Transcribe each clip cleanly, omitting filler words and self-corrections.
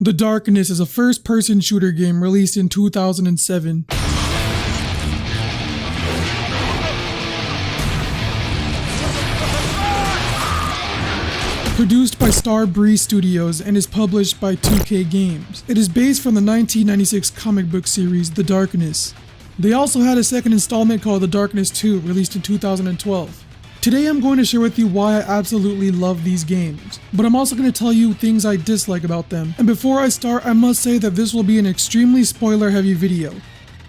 The Darkness is a first-person shooter game released in 2007. Produced by Starbreeze Studios and is published by 2K Games. It is based from the 1996 comic book series The Darkness. They also had a second installment called The Darkness 2, released in 2012. Today I'm going to share with you why I absolutely love these games, but I'm also going to tell you things I dislike about them. And before I start, I must say that this will be an extremely spoiler-heavy video.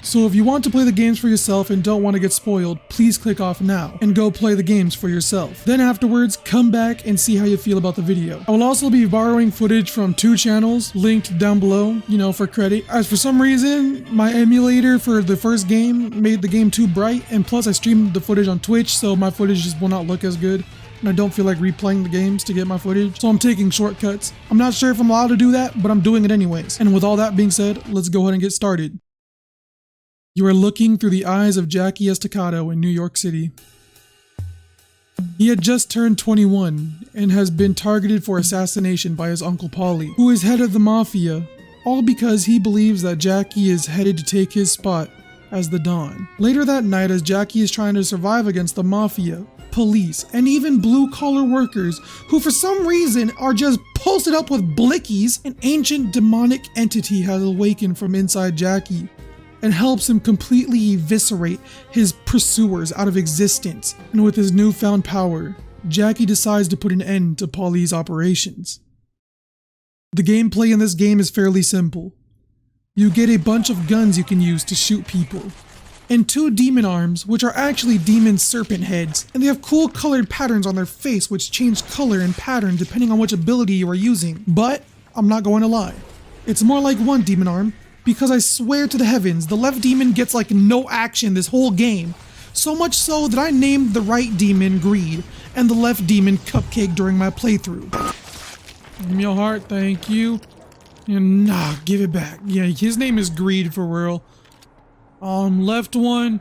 So if you want to play the games for yourself and don't want to get spoiled, please click off now and go play the games for yourself. Then afterwards, come back and see how you feel about the video. I will also be borrowing footage from 2 channels linked down below, for credit, as for some reason, my emulator for the first game made the game too bright, and plus I streamed the footage on Twitch, so my footage just will not look as good. And I don't feel like replaying the games to get my footage, so I'm taking shortcuts. I'm not sure if I'm allowed to do that, but I'm doing it anyways. And with all that being said, let's go ahead and get started. You are looking through the eyes of Jackie Estacado in New York City. He had just turned 21 and has been targeted for assassination by his uncle Paulie, who is head of the mafia, all because he believes that Jackie is headed to take his spot as the Don. Later that night, as Jackie is trying to survive against the mafia, police, and even blue-collar workers who for some reason are just posted up with blickies, an ancient demonic entity has awakened from inside Jackie and helps him completely eviscerate his pursuers out of existence. And with his newfound power, Jackie decides to put an end to Paulie's operations. The gameplay in this game is fairly simple. You get a bunch of guns you can use to shoot people, and 2 demon arms, which are actually demon serpent heads, and they have cool colored patterns on their face which change color and pattern depending on which ability you are using. But I'm not going to lie, it's more like 1 demon arm, because I swear to the heavens, the left demon gets like no action this whole game. So much so that I named the right demon Greed and the left demon Cupcake during my playthrough. Give me a heart, thank you. And nah, give it back. Yeah, his name is Greed for real. Left one.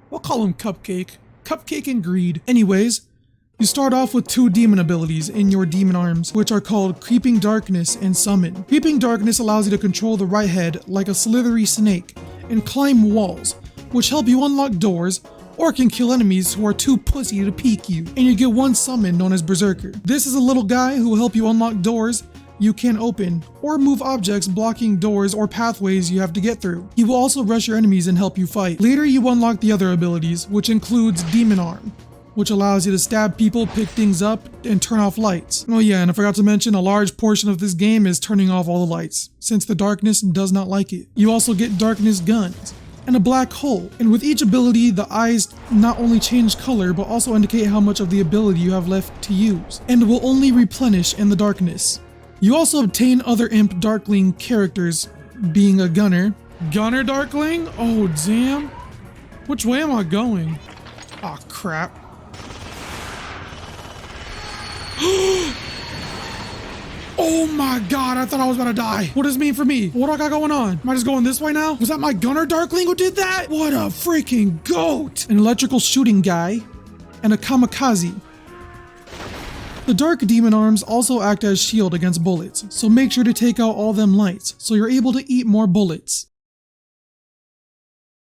We'll call him Cupcake. Cupcake and Greed. Anyways, you start off with 2 demon abilities in your demon arms, which are called Creeping Darkness and Summon. Creeping Darkness allows you to control the right head like a slithery snake and climb walls, which help you unlock doors or can kill enemies who are too pussy to peek you. And you get 1 summon known as Berserker. This is a little guy who will help you unlock doors you can open or move objects blocking doors or pathways you have to get through. He will also rush your enemies and help you fight. Later you unlock the other abilities, which includes Demon Arm, which allows you to stab people, pick things up, and turn off lights. Oh yeah, and I forgot to mention a large portion of this game is turning off all the lights, since the Darkness does not like it. You also get Darkness Guns and a black hole, and with each ability the eyes not only change color but also indicate how much of the ability you have left to use, and will only replenish in the darkness. You also obtain other Imp Darkling characters, being a Gunner. Gunner Darkling? Oh damn. Which way am I going? Aw, crap. Oh my god, I thought I was about to die. What does it mean for me? What do I got going on? Am I just going this way now? Was that my Gunner Darkling who did that? What a freaking goat! An electrical shooting guy and a kamikaze. The dark demon arms also act as shield against bullets, so make sure to take out all them lights so you're able to eat more bullets.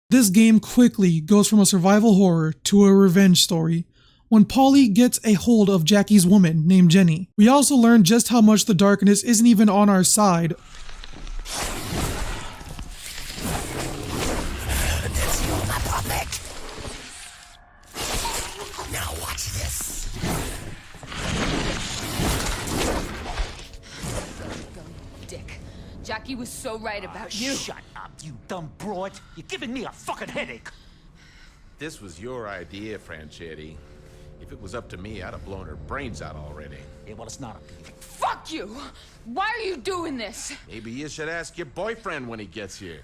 This game quickly goes from a survival horror to a revenge story when Paulie gets a hold of Jackie's woman named Jenny. We also learn just how much the Darkness isn't even on our side. That's you, my puppet. Now watch this. Dick, Jackie was so right about you. Shut up, you dumb broad. You're giving me a fucking headache. This was your idea, Franchetti. If it was up to me, I'd have blown her brains out already. Yeah, well, it's not. Fuck you! Why are you doing this? Maybe you should ask your boyfriend when he gets here.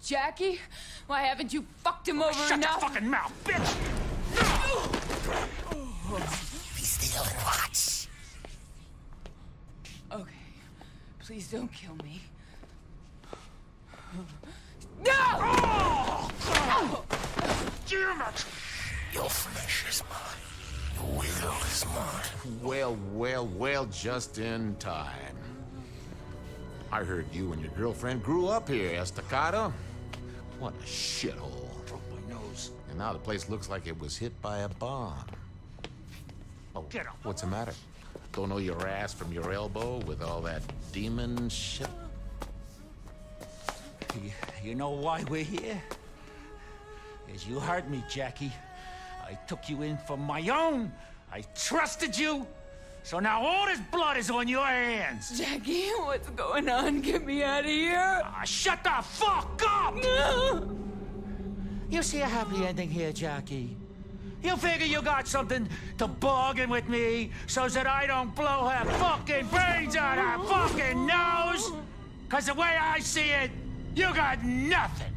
Jackie? Why haven't you fucked him over Shut enough? your fucking mouth, bitch! Be still and watch. Okay, please don't kill me. No! Oh! Damn it! Your flesh is mine. The wheel is mine. Well, just in time. I heard you and your girlfriend grew up here, Estacado. What a shithole. Broke my nose. And now the place looks like it was hit by a bomb. Oh, Get up. what's the matter? Don't know your ass from your elbow with all that demon shit? You know why we're here? Is you heard me, Jackie. I took you in for my own. I trusted you. So now all this blood is on your hands. Jackie, what's going on? Get me out of here. Shut the fuck up! No. You see a happy ending here, Jackie? You figure you got something to bargain with me so that I don't blow her fucking brains out her fucking nose? Cause the way I see it, you got nothing.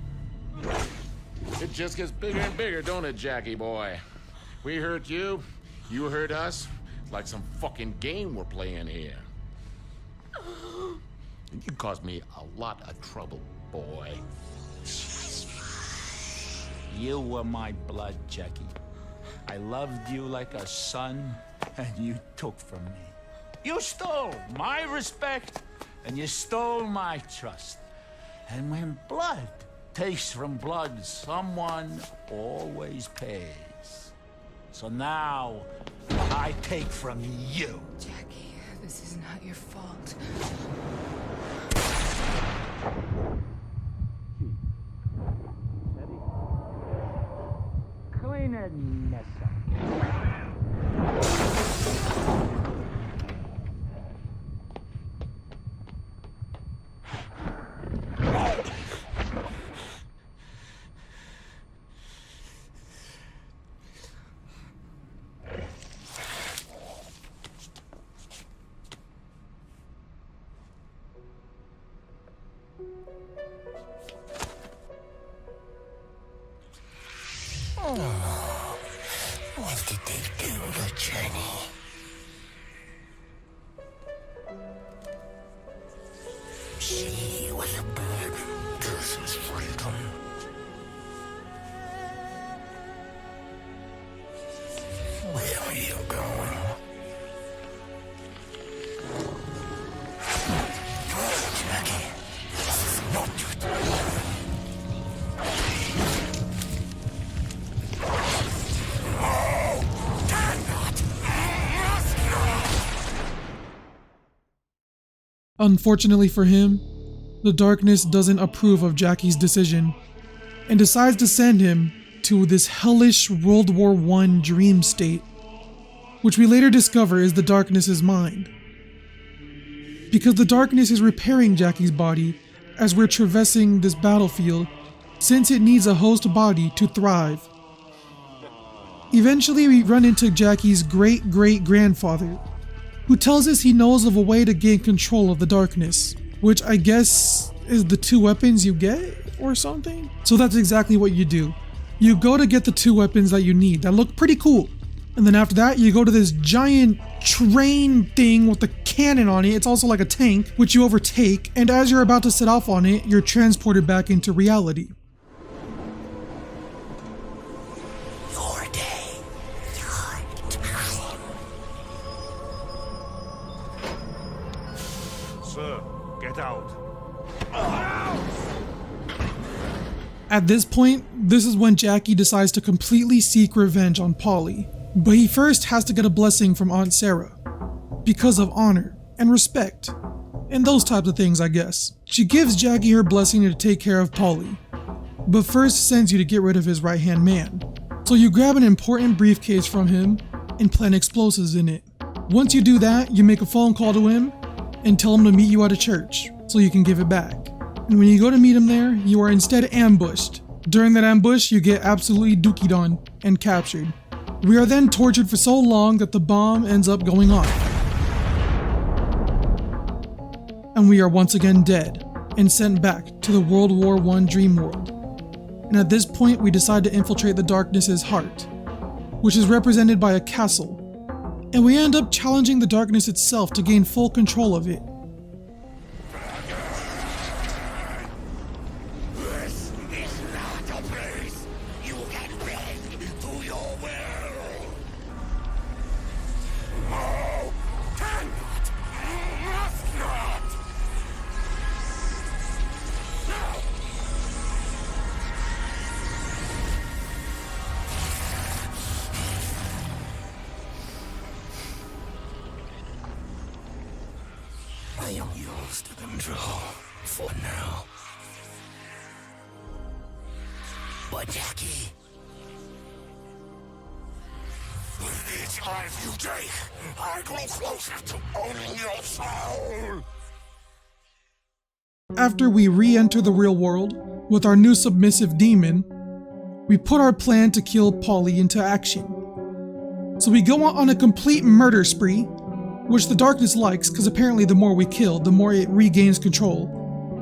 It just gets bigger and bigger, don't it, Jackie boy? We hurt you, you hurt us. It's like some fucking game we're playing here. You caused me a lot of trouble, boy. You were my blood, Jackie. I loved you like a son, and you took from me. You stole my respect, and you stole my trust. And when blood takes from blood, someone always pays. So now, I take from you. Jackie, this is not your fault. Clean that mess up. What did they do to Jenny? See what a bird. This is freedom. Where are you going? Jackie, this is not your time. Unfortunately for him, the darkness doesn't approve of Jackie's decision and decides to send him to this hellish World War I dream state, which we later discover is the darkness's mind. Because the darkness is repairing Jackie's body as we're traversing this battlefield, since it needs a host body to thrive. Eventually we run into Jackie's great-great-grandfather, who tells us he knows of a way to gain control of the darkness, which I guess is the 2 weapons you get or something? So that's exactly what you do. You go to get the 2 weapons that you need that look pretty cool. And then after that, you go to this giant train thing with a cannon on it. It's also like a tank, which you overtake. And as you're about to set off on it, you're transported back into reality. Your day. Your time. Sir, get out. At this point, this is when Jackie decides to completely seek revenge on Polly. But he first has to get a blessing from Aunt Sarah, because of honor and respect, and those types of things, I guess. She gives Jackie her blessing to take care of Polly, but first sends you to get rid of his right-hand man. So you grab an important briefcase from him and plant explosives in it. Once you do that, you make a phone call to him and tell him to meet you at a church so you can give it back. And when you go to meet him there, you are instead ambushed. During that ambush, you get absolutely dookied on and captured. We are then tortured for so long that the bomb ends up going off. And we are once again dead and sent back to the World War I dream world. And at this point, we decide to infiltrate the darkness's heart, which is represented by a castle. And we end up challenging the darkness itself to gain full control of it. This is not a place you can bend to your will. I am yours to control for now. But Jackie, with each life you take, I grow closer to owning your soul. After we re-enter the real world with our new submissive demon, we put our plan to kill Polly into action. So we go on a complete murder spree, which the darkness likes because apparently the more we kill, the more it regains control.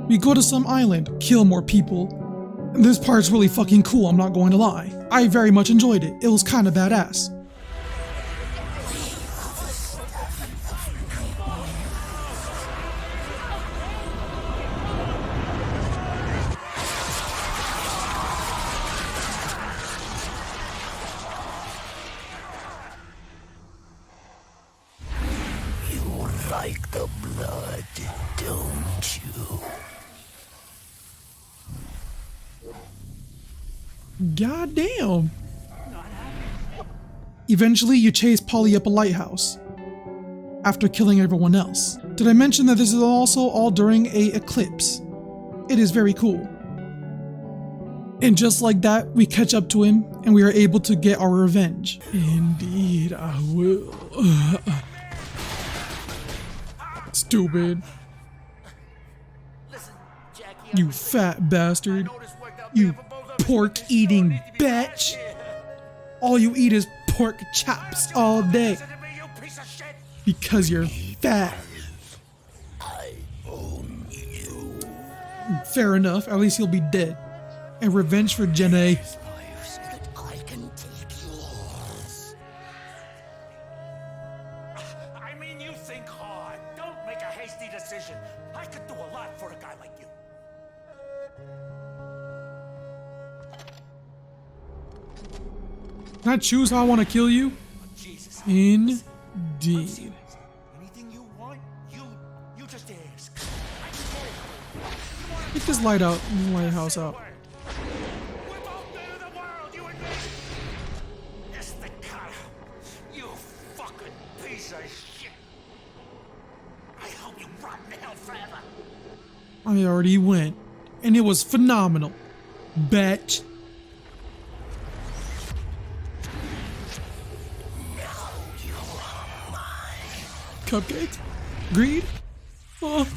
We go to some island, kill more people. And this part's really fucking cool, I'm not going to lie. I very much enjoyed it. It was kind of badass. Like the blood, don't you? God damn. Eventually, you chase Polly up a lighthouse after killing everyone else. Did I mention that this is also all during a eclipse? It is very cool. And just like that, we catch up to him and we are able to get our revenge. Indeed, I will. Stupid. You fat bastard. You pork-eating bitch. All you eat is pork chops all day. Because you're fat. I own you. Fair enough, at least he'll be dead. And revenge for Jenny. So that I can take yours. I mean, you think hard. Don't make a hasty decision. I could do a lot for a guy like you. Can I choose how I want to kill you? Jesus. Indeed. Anything you want, you just ask. Get this lighthouse out. We're both men of the world, you and me. Estacado. You fucking piece of shit. I hope you rot in hell forever. I already went. And it was phenomenal. Bitch. Cupcake? Greed? Oh.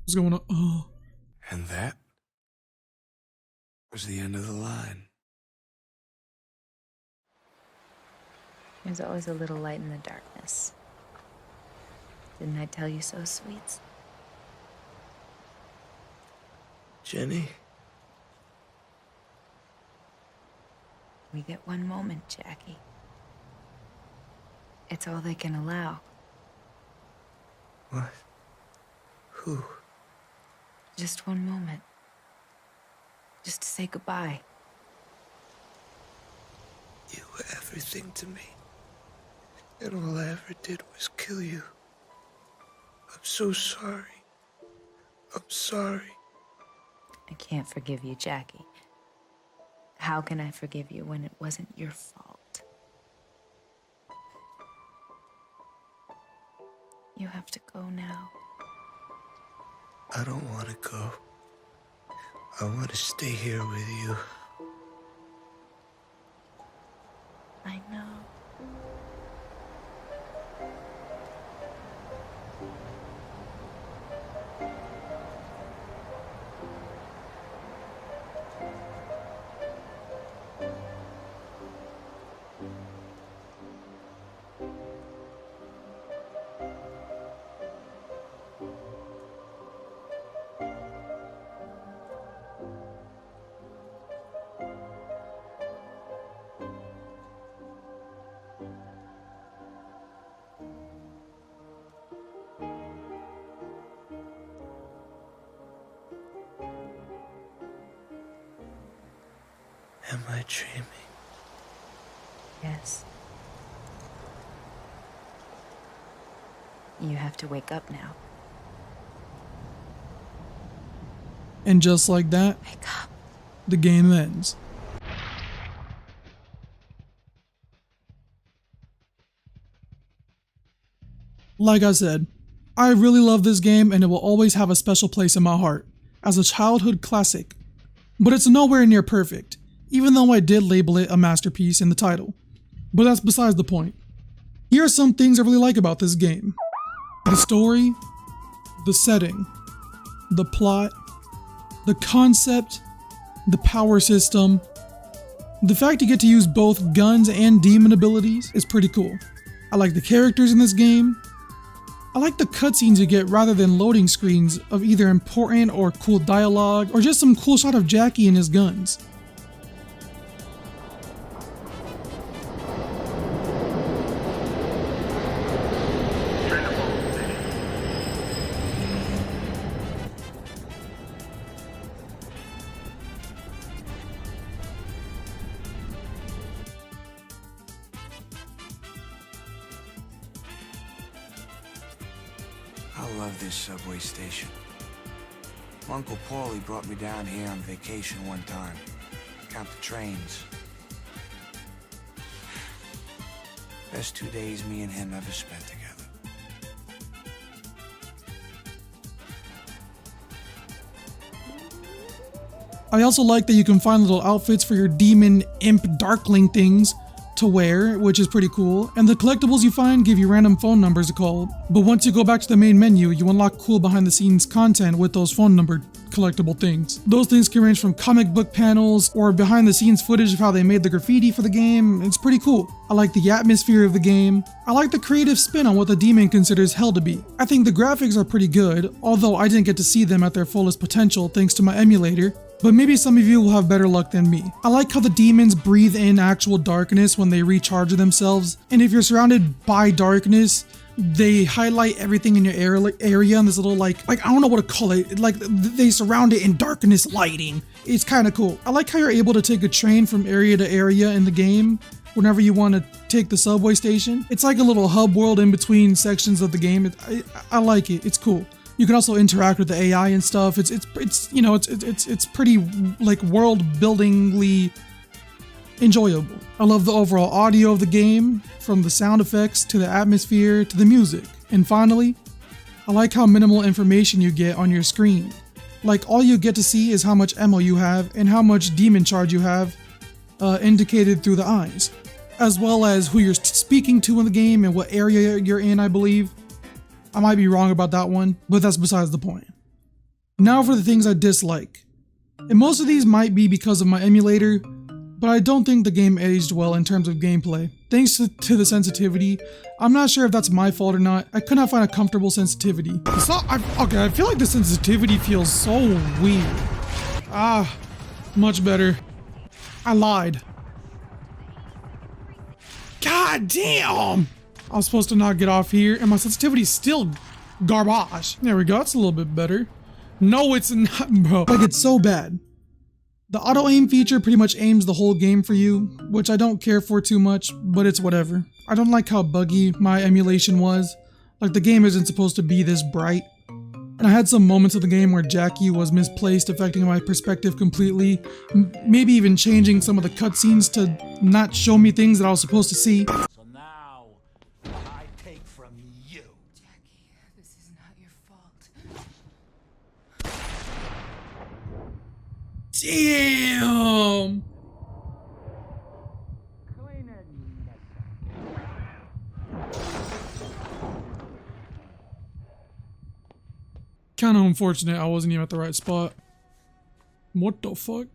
What's going on? Oh. And that was the end of the line. There's always a little light in the darkness. Didn't I tell you so, sweets? Jenny? We get one moment, Jackie. It's all they can allow. What? Who? Just one moment. Just to say goodbye. You were everything to me. And all I ever did was kill you. I'm so sorry. I'm sorry. I can't forgive you, Jackie. How can I forgive you when it wasn't your fault? You have to go now. I don't want to go. I want to stay here with you. I know. Am I dreaming? Yes. You have to wake up now. And just like that, Wake up. the game ends. Like I said, I really love this game and it will always have a special place in my heart as a childhood classic. But it's nowhere near perfect, even though I did label it a masterpiece in the title. But that's besides the point. Here are some things I really like about this game. The story, the setting, the plot, the concept, the power system. The fact you get to use both guns and demon abilities is pretty cool. I like the characters in this game. I like the cutscenes you get rather than loading screens of either important or cool dialogue or just some cool shot of Jackie and his guns. I love this subway station. Uncle Paulie brought me down here on vacation one time. Count the trains. Best 2 days me and him ever spent together. I also like that you can find little outfits for your demon imp darkling things to wear, which is pretty cool, and the collectibles you find give you random phone numbers to call, but once you go back to the main menu, you unlock cool behind the scenes content with those phone number collectible things. Those things can range from comic book panels or behind the scenes footage of how they made the graffiti for the game. It's pretty cool. I like the atmosphere of the game. I like the creative spin on what the demon considers hell to be. I think the graphics are pretty good, although I didn't get to see them at their fullest potential thanks to my emulator. But maybe some of you will have better luck than me. I like how the demons breathe in actual darkness when they recharge themselves, and if you're surrounded by darkness, they highlight everything in your area in this little like I don't know what to call it, like they surround it in darkness lighting. It's kind of cool. I like how you're able to take a train from area to area in the game whenever you want to take the subway station. It's like a little hub world in between sections of the game. I like it. It's cool. You can also interact with the AI and stuff. It's pretty like world buildingly enjoyable. I love the overall audio of the game, from the sound effects to the atmosphere to the music. And finally, I like how minimal information you get on your screen. Like all you get to see is how much ammo you have and how much demon charge you have indicated through the eyes, as well as who you're speaking to in the game and what area you're in, I believe. I might be wrong about that one, but that's besides the point. Now for the things I dislike. And most of these might be because of my emulator, but I don't think the game aged well in terms of gameplay. Thanks to the sensitivity. I'm not sure if that's my fault or not. I could not find a comfortable sensitivity. I feel like the sensitivity feels so weird. Much better. I lied. God damn! I was supposed to not get off here, and my sensitivity's still garbage. There we go, it's a little bit better. No, it's not, bro. Like, it's so bad. The auto-aim feature pretty much aims the whole game for you, which I don't care for too much, but it's whatever. I don't like how buggy my emulation was. Like, the game isn't supposed to be this bright. And I had some moments of the game where Jackie was misplaced, affecting my perspective completely. Maybe even changing some of the cutscenes to not show me things that I was supposed to see. So now, I take from you. Jackie, this is not your fault. Damn! Kind of unfortunate I wasn't even at the right spot. What the fuck?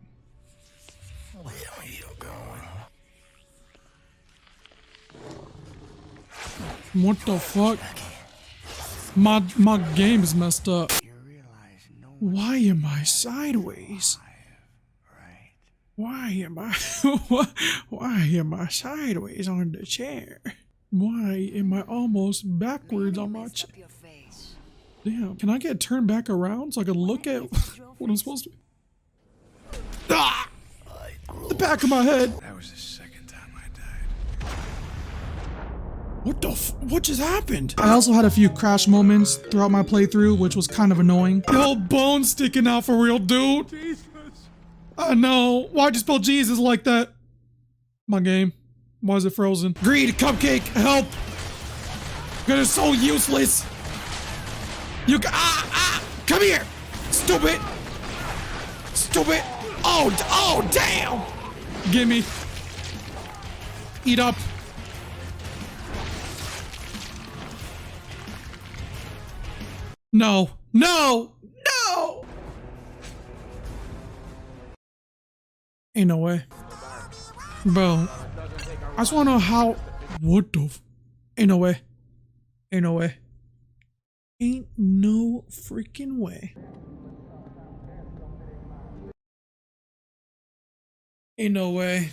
Where are you going? What the fuck? My game is messed up. Why am I sideways? Why am I sideways on the chair? Why am I almost backwards on my chair? Damn, can I get turned back around so I can look at what I'm supposed to be? Ah! The back of my head! That was the second time I died. What just happened? I also had a few crash moments throughout my playthrough, which was kind of annoying. Yo, bone sticking out for real, dude! Jesus. I know. Why'd you spell Jesus like that? My game. Why is it frozen? Greed, cupcake, help! That is so useless. Come here, stupid. Stupid. Oh, damn. Gimme. Eat up. No. Ain't no way. Bro, I just wanna know how. What the ain't no way. Ain't no way. Ain't no freaking way. Ain't no way.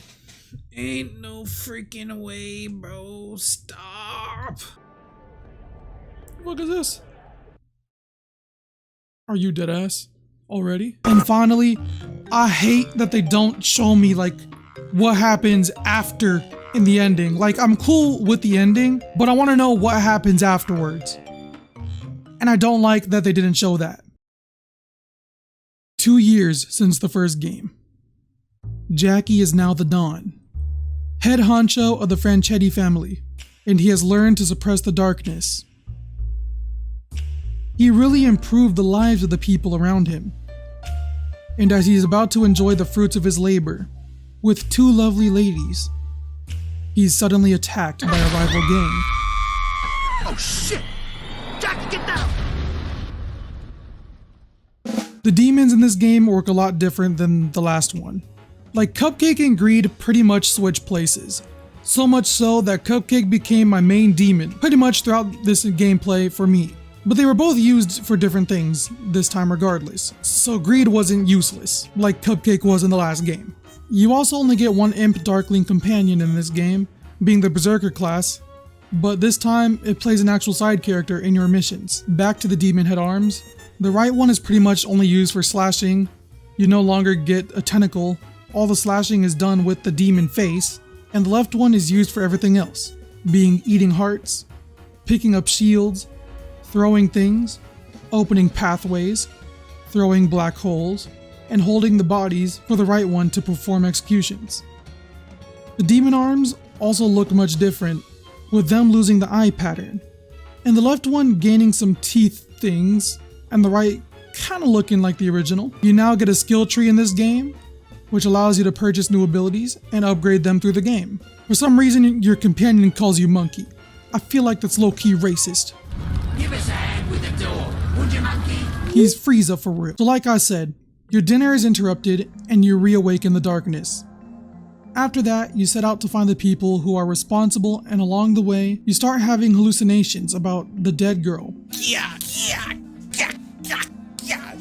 Ain't no freaking way, bro. Stop. What is this? Are you dead ass already? And finally, I hate that they don't show me like what happens after in the ending. Like, I'm cool with the ending, but I want to know what happens afterwards. And I don't like that they didn't show that. 2 years since the first game. Jackie is now the Don, head honcho of the Franchetti family, and he has learned to suppress the darkness. He really improved the lives of the people around him. And as he is about to enjoy the fruits of his labor, with 2 lovely ladies, he's suddenly attacked by a rival gang. Oh shit! Jackie, get down! The demons in this game work a lot different than the last one. Like, Cupcake and Greed pretty much switch places. So much so that Cupcake became my main demon pretty much throughout this gameplay for me. But they were both used for different things this time regardless. So Greed wasn't useless, like Cupcake was in the last game. You also only get 1 Imp Darkling companion in this game, being the Berserker class, but this time it plays an actual side character in your missions. Back to the demon head arms. The right one is pretty much only used for slashing. You no longer get a tentacle. All the slashing is done with the demon face, and the left one is used for everything else, being eating hearts, picking up shields, throwing things, opening pathways, throwing black holes, and holding the bodies for the right one to perform executions. The demon arms also look much different, with them losing the eye pattern, and the left one gaining some teeth things, and the right kinda looking like the original. You now get a skill tree in this game, which allows you to purchase new abilities and upgrade them through the game. For some reason, your companion calls you Monkey. I feel like that's low-key racist. Give us a hand with the door, would you, monkey? He's Frieza for real. So like I said, your dinner is interrupted and you reawaken the darkness. After that, you set out to find the people who are responsible, and along the way, you start having hallucinations about the dead girl,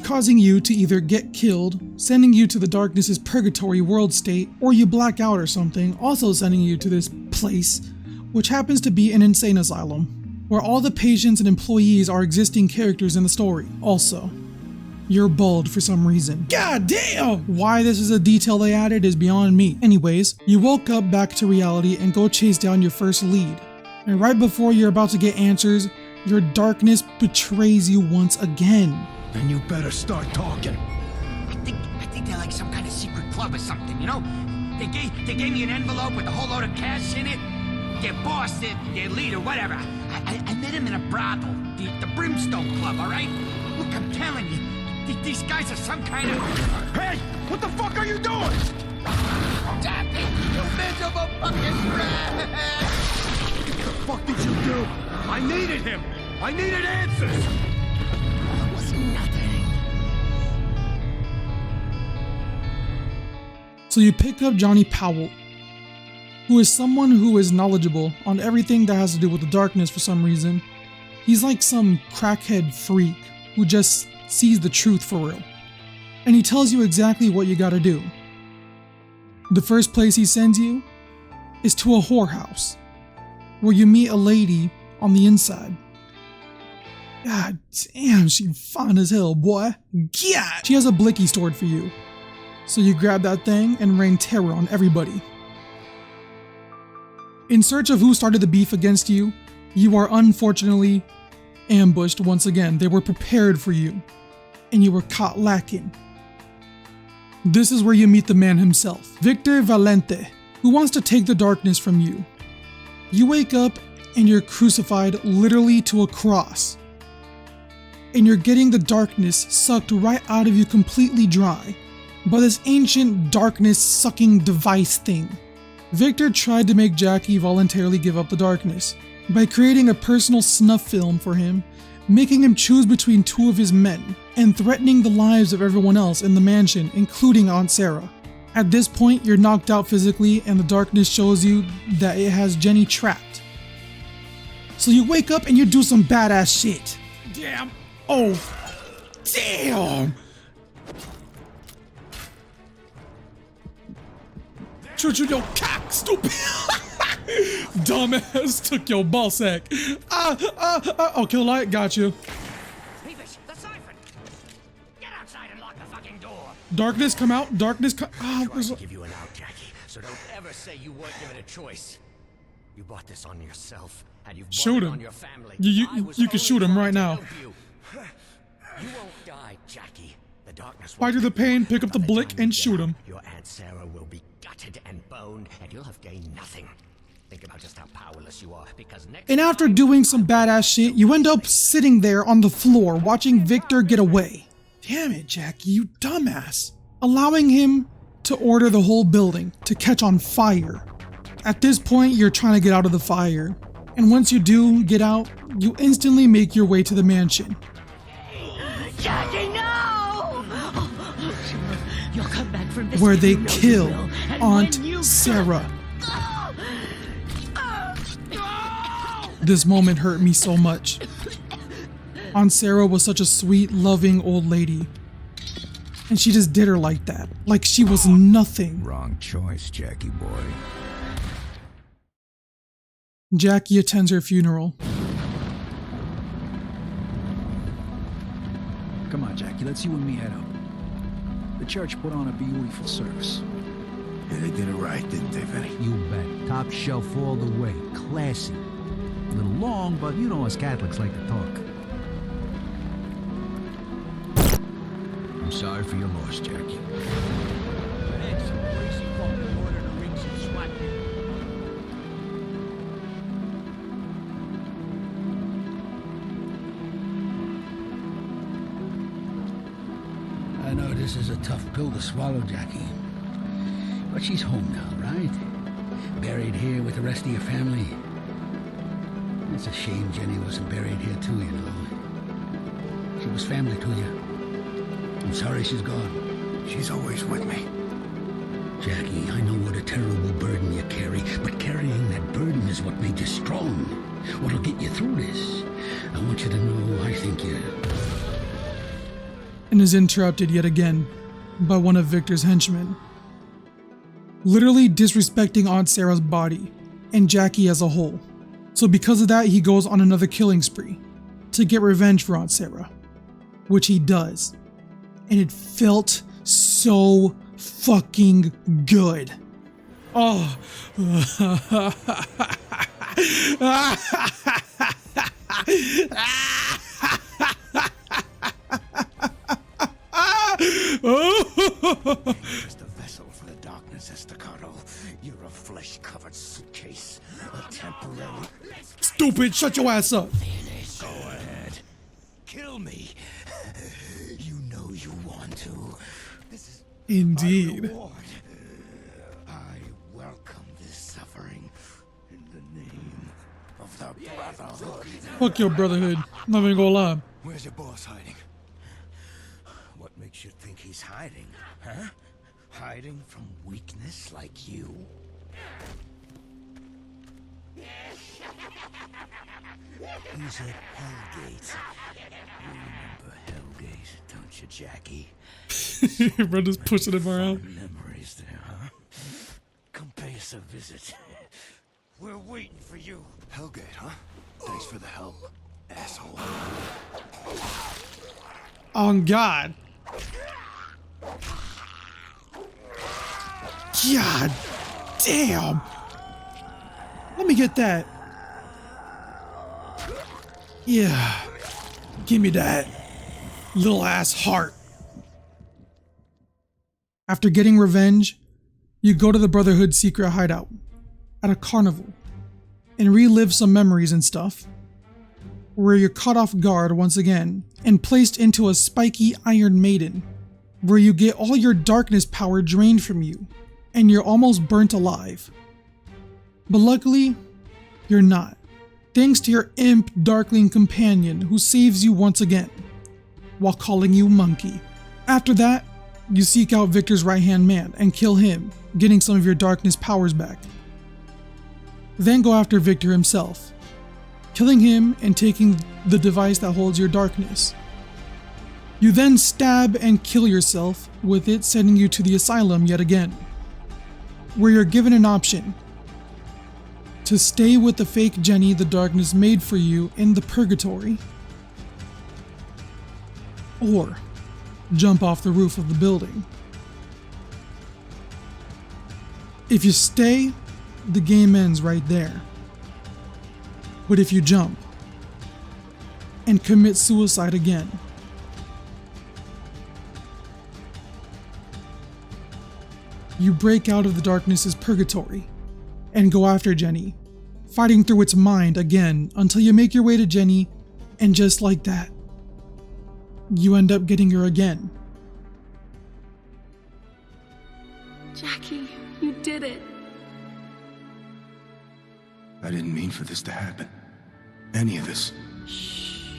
causing you to either get killed, sending you to the darkness's purgatory world state, or you black out or something, also sending you to this place, which happens to be an insane asylum, where all the patients and employees are existing characters in the story. Also, you're bald for some reason. God damn! Why this is a detail they added is beyond me. Anyways, you woke up back to reality and go chase down your first lead. And right before you're about to get answers, your darkness betrays you once again. Then you better start talking. I think they're like some kind of secret club or something, you know? They gave me an envelope with a whole load of cash in it. Their boss, their leader, whatever. I met him in a brothel, the Brimstone Club, all right? Look, I'm telling you, these guys are some kind of... Hey, what the fuck are you doing? Jackie, you miserable fucking rat! What the fuck did you do? I needed him! I needed answers! It was nothing. So you pick up Johnny Powell, who is someone who is knowledgeable on everything that has to do with the darkness for some reason. He's like some crackhead freak who just sees the truth for real. And he tells you exactly what you gotta do. The first place he sends you is to a whorehouse, where you meet a lady on the inside. God damn, she fine as hell, boy. God! She has a blicky stored for you. So you grab that thing and rain terror on everybody. In search of who started the beef against you, you are unfortunately ambushed once again. They were prepared for you, and you were caught lacking. This is where you meet the man himself, Victor Valente, who wants to take the darkness from you. You wake up and you're crucified literally to a cross. And you're getting the darkness sucked right out of you completely dry by this ancient darkness sucking device thing. Victor tried to make Jackie voluntarily give up the darkness by creating a personal snuff film for him, making him choose between two of his men, and threatening the lives of everyone else in the mansion, including Aunt Sarah. At this point, you're knocked out physically and the darkness shows you that it has Jenny trapped. So you wake up and you do some badass shit. Damn. Oh, damn. Church your cock, stupid. Dumbass took your ball sack. Okay, light, got you. Beavis, the siphon! Get outside and lock the fucking door! Darkness, come out. Darkness, come. I tried to give you an out, Jackie, so don't ever say you weren't given a choice. You brought this on yourself, and you've brought Shoot it him. on your family. You can only shoot him trying right to now. help You. You won't die, Jackie. The darkness Fight won't through the take you. pain, pick up the By blick, time you and get shoot out, him. Your Aunt Sarah will be gutted and boned, and you'll have gained nothing. Think about just how powerless you are, because next And after time- doing some badass shit, you end up sitting there on the floor watching Victor get away. Damn it, Jackie, you dumbass. Allowing him to order the whole building to catch on fire. At this point, you're trying to get out of the fire. And once you do get out, you instantly make your way to the mansion. Jackie, no! You'll come back from this. Where they you know you kill will. And Aunt when you Sarah. This moment hurt me so much. Aunt Sarah was such a sweet, loving old lady. And she just did her like that. Like she was nothing. Wrong choice, Jackie boy. Jackie attends her funeral. Come on, Jackie, let's see when we head up. The church put on a beautiful service. Yeah, they did it right, didn't they, Vinny? You bet. Top shelf all the way. Classy. A little long, but you know us Catholics like to talk. I'm sorry for your loss, Jackie. I know this is a tough pill to swallow, Jackie. But she's home now, right? Buried here with the rest of your family. It's a shame Jenny wasn't buried here too, you know. She was family to you. I'm sorry she's gone. She's always with me. Jackie, I know what a terrible burden you carry, but carrying that burden is what made you strong. What'll get you through this. I want you to know I think you... And is interrupted yet again by one of Victor's henchmen. Literally disrespecting Aunt Sarah's body and Jackie as a whole. So because of that, he goes on another killing spree to get revenge for Aunt Sarah, which he does. And it felt so fucking good. Oh. Just a vessel for the darkness, Estacado. You're a flesh-covered suitcase. A temporary... Stupid, shut your ass up. Go ahead. Kill me. You know you want to. This is Indeed. my reward. I welcome this suffering in the name of the Brotherhood. Fuck your brotherhood. Not even gonna lie. Where's your boss hiding? What makes you think he's hiding, huh? Hiding from weakness like you? He's at Hellgate. You remember Hellgate, don't you, Jackie? Your brother's pushing him around. Memories there, huh? Come pay us a visit. We're waiting for you. Hellgate, huh? Thanks for the help, asshole. On God. God damn. Let me get that. Yeah. Give me that little ass heart. After getting revenge, you go to the Brotherhood's secret hideout at a carnival and relive some memories and stuff, where you're caught off guard once again and placed into a spiky Iron Maiden, where you get all your darkness power drained from you and you're almost burnt alive. But luckily, you're not, thanks to your imp darkling companion who saves you once again, while calling you Monkey. After that, you seek out Victor's right-hand man and kill him, getting some of your darkness powers back. Then go after Victor himself, killing him and taking the device that holds your darkness. You then stab and kill yourself with it, sending you to the asylum yet again, where you're given an option to stay with the fake Jenny the darkness made for you in the purgatory, or jump off the roof of the building. If you stay, the game ends right there. But if you jump and commit suicide again, you break out of the darkness's purgatory and go after Jenny, fighting through its mind again until you make your way to Jenny, and just like that, you end up getting her again. Jackie, you did it. I didn't mean for this to happen. Any of this. Shh.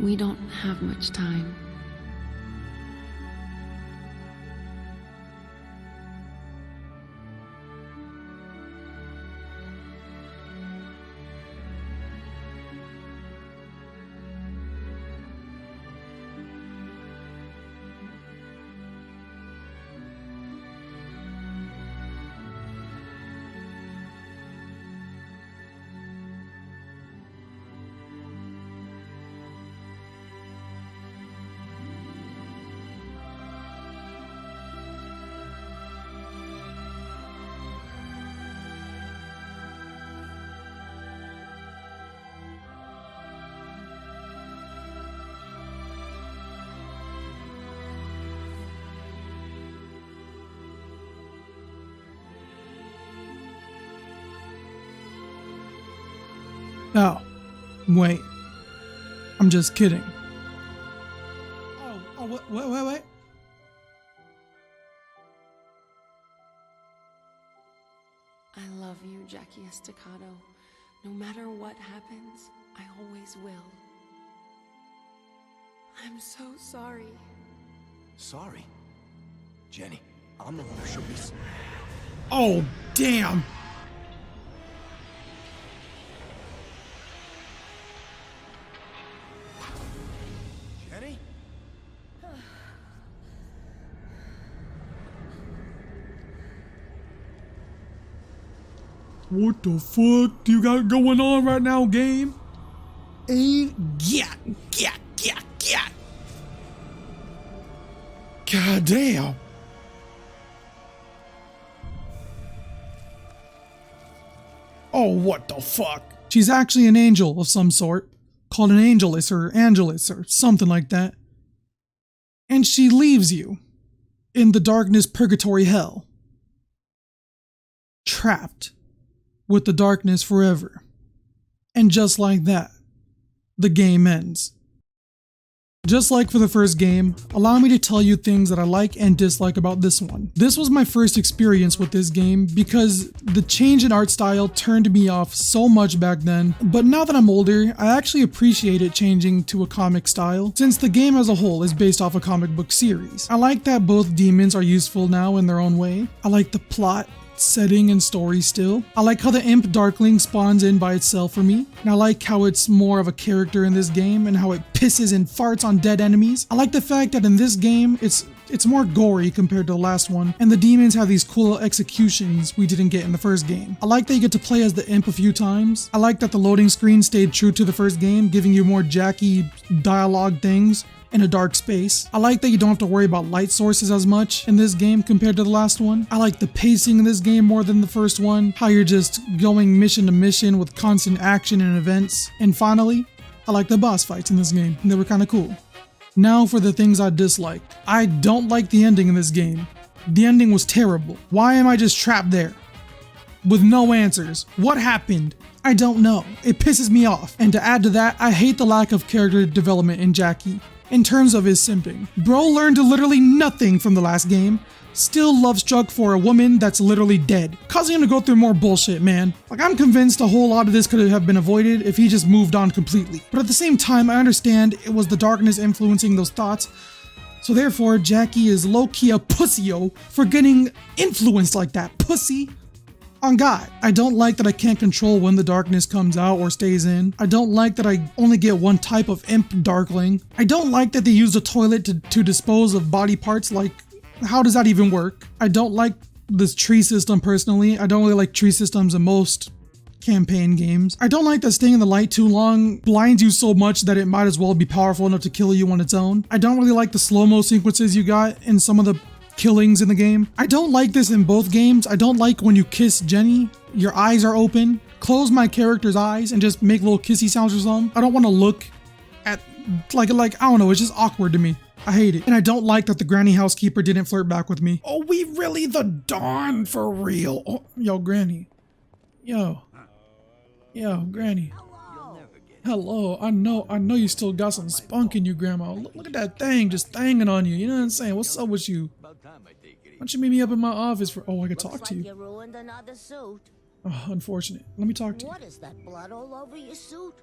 We don't have much time. Oh, wait. I'm just kidding. Wait. I love you, Jackie Estacado. No matter what happens, I always will. I'm so sorry. Sorry? Jenny, I'm the one who should be... Oh, damn! Jenny? What the fuck do you got going on right now, game? Yeah. God damn. Oh, what the fuck? She's actually an angel of some sort, called an angelus or something like that. And she leaves you in the darkness purgatory hell, trapped with the darkness forever. And just like that, the game ends. Just like for the first game, allow me to tell you things that I like and dislike about this one. This was my first experience with this game because the change in art style turned me off so much back then, but now that I'm older, I actually appreciate it changing to a comic style, since the game as a whole is based off a comic book series. I like that both demons are useful now in their own way. I like the plot, setting, and story still. I like how the imp darkling spawns in by itself for me, and I like how it's more of a character in this game and how it pisses and farts on dead enemies. I like the fact that in this game it's more gory compared to the last one, and the demons have these cool executions we didn't get in the first game. I like that you get to play as the imp a few times. I like that the loading screen stayed true to the first game, giving you more Jackie dialogue things in a dark space. I like that you don't have to worry about light sources as much in this game compared to the last one. I like the pacing in this game more than the first one, how you're just going mission to mission with constant action and events. And finally, I like the boss fights in this game. They were kind of cool. Now for the things I disliked. I don't like the ending in this game. The ending was terrible. Why am I just trapped there? with no answers. What happened? I don't know. It pisses me off. And to add to that, I hate the lack of character development in Jackie. In terms of his simping, bro learned literally nothing from the last game. Still love struck for a woman that's literally dead, causing him to go through more bullshit, man. Like, I'm convinced a whole lot of this could have been avoided if he just moved on completely. But at the same time, I understand it was the darkness influencing those thoughts. So therefore, Jackie is low-key a pussy-o for getting influenced like that. Pussy. On God. I don't like that I can't control when the darkness comes out or stays in. I don't like that I only get one type of imp darkling. I don't like that they use the toilet to dispose of body parts. Like, how does that even work? I don't like this tree system personally. I don't really like tree systems in most campaign games. I don't like that staying in the light too long blinds you so much that it might as well be powerful enough to kill you on its own. I don't really like the slow-mo sequences you got in some of the killings in the game. I don't like this in both games. I don't like when you kiss Jenny, your eyes are open, close my character's eyes and just make little kissy sounds or something. I don't want to look at like I don't know, it's just awkward to me. I hate it. And I don't like that the granny housekeeper didn't flirt back with me. Oh, we really the Dawn for real. Oh, yo, granny. Yo, granny. Hello, I know you still got some spunk in you, grandma. Look at that thing just thanging on you. You know what I'm saying? What's up with you? Why don't you meet me up in my office for? Oh, I could talk to you. You ruined another suit. Oh, unfortunate. Let me talk to you. What is that blood all over your suit?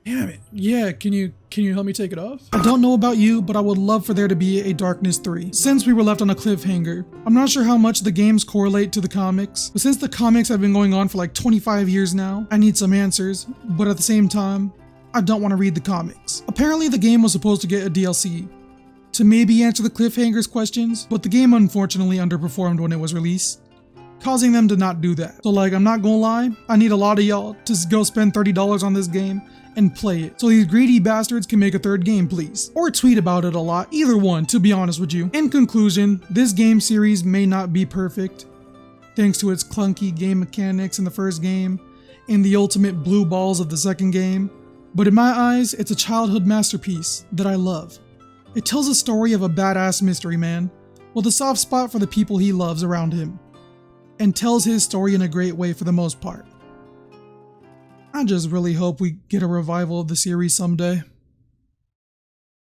Damn it. Yeah, can you help me take it off? I don't know about you, but I would love for there to be a Darkness 3, since we were left on a cliffhanger. I'm not sure how much the games correlate to the comics, but since the comics have been going on for like 25 years now, I need some answers, but at the same time, I don't want to read the comics. Apparently the game was supposed to get a DLC to maybe answer the cliffhanger's questions, but the game unfortunately underperformed when it was released, causing them to not do that. So like, I'm not gonna lie, I need a lot of y'all to go spend $30 on this game and play it, so these greedy bastards can make a third game, please. Or tweet about it a lot, either one, to be honest with you. In conclusion, this game series may not be perfect, thanks to its clunky game mechanics in the first game, and the ultimate blue balls of the second game, but in my eyes, it's a childhood masterpiece that I love. It tells a story of a badass mystery man, with a soft spot for the people he loves around him, and tells his story in a great way for the most part. I just really hope we get a revival of the series someday.